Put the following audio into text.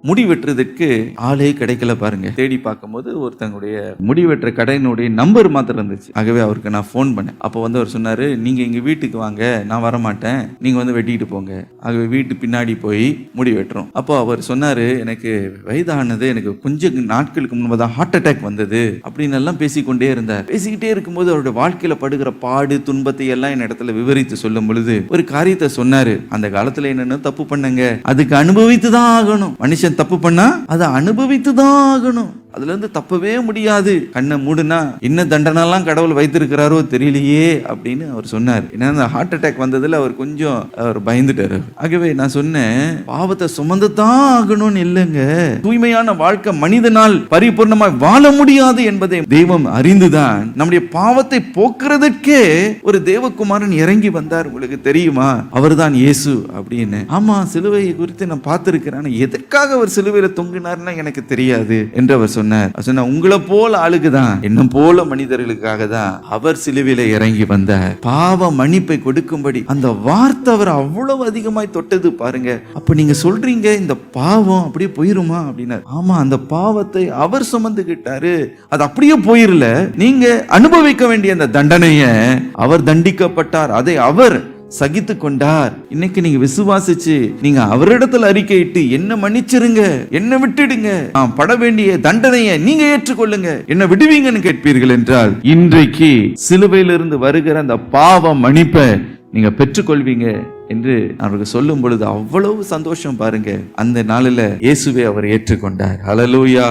முடி வெட்டுறதுக்கு ஆளே கிடைக்கல பாருங்க. தேடி பார்க்கும்போது ஒருத்தங்களுடைய முடி வெட்டுற கடையினுடைய நம்பர் மாத்திரம் இருந்துச்சு. ஆகவே அவருக்கு நான் ஃபோன் பண்ணேன். அப்போ அவர் சொன்னாரு, நீங்க எங்க வீட்டுக்கு வாங்க, நான் வரமாட்டேன், நீங்க வெட்டிட்டு போங்க. ஆகவே வீட்டு பின்னாடி போய் முடி வெட்டுறோம். அப்போ அவர் சொன்னாரு, எனக்கு வயதானது, எனக்கு கொஞ்சம் நாட்களுக்கு முன்பதான் ஹார்ட் அட்டாக் வந்தது அப்படின்னு எல்லாம் பேசிக்கொண்டே இருந்தார். பேசிக்கிட்டே இருக்கும்போது அவருடைய வாழ்க்கையில படுகிற பாடு துன்பத்தை எல்லாம் என் இடத்துல விவரித்து சொல்லும் பொழுது ஒரு காரியத்தை சொன்னாரு. அந்த காலத்துல என்னன்னு தப்பு பண்ணுங்க, அதுக்கு அனுபவித்து தான் ஆகணும். மனுஷன் தப்பு பண்ணா அதை அனுபவித்து தான் ஆகணும். அதுல இருந்து தப்பவே முடியாது. கண்ணை மூடுனா என்ன தண்டனெல்லாம் கடவுள் வைத்திருக்கிறாரோ தெரியலையே அப்படின்னு அவர் சொன்னார். ஏன்னா அந்த ஹார்ட் அட்டாக் வந்ததுல அவர் பயந்துட்டாரு. ஆகவே நான் சொன்னேன், பாவத்தை சுமந்து தான் ஆகணும்னு இல்லைங்க. தூய்மையான வாழ்க்கை மனிதனால் பரிபூர்ணமாய் வாழ முடியாது என்பதை தெய்வம் அறிந்துதான் நம்முடைய பாவத்தை போக்குறதுக்கே ஒரு தேவகுமாரன் இறங்கி வந்தார். உங்களுக்கு தெரியுமா? அவர் தான் இயேசு அப்படின்னு. ஆமா, சிலுவையை குறித்து நான் பார்த்திருக்கிறேன். எதற்காக அவர் சிலுவையில தொங்கினார்னா எனக்கு தெரியாது என்று அவர் சொன்னார். உங்களை போல ஆளுக்குதான், என்ன போல மனிதர்களுக்காக தான் அவர் சிலுவையில இறங்கி வந்தார். பாவ மன்னிப்பை கொடுக்கும்படி அந்த வார்த்தை அவர் அவ்வளவு அதிகமாய் தொட்டது பாருங்க. அப்ப நீங்க சொல்றீங்க இந்த பாவம் அப்படியே போயிருமா அப்படின்னா, ஆமா, அந்த பாவத்தை அவர் சுமந்துகிட்டாரு, அது அப்படியே போயிரல. நீங்க அனுபவிக்க வேண்டிய அந்த தண்டனையை அவர் தண்டிக்கப்பட்டார், அதை அவர் சகித்து கொண்டார். இன்னைக்கு நீங்க விசுவாசிச்சு நீங்க அவரிடத்துல அறிக்கையிட்டு என்ன மன்னிச்சிருங்க, என்ன விட்டுடுங்க, நான் பட வேண்டிய தண்டனையை நீங்க ஏற்றுக்கொள்ளுங்க, என்ன விடுவீங்கன்னு கேட்பீர்கள் என்றால் இன்றைக்கு சிலுவையிலிருந்து வருகிற அந்த பாவ மன்னிப்பை நீங்க பெற்றுக்கொள்வீங்க என்று அவருக்கு சொல்லும் பொழுது அவ்வளவு சந்தோஷம் பாருங்க. அந்த நாளில இயேசுவை அவர் ஏற்றுக்கொண்டார். ஹல்லேலூயா.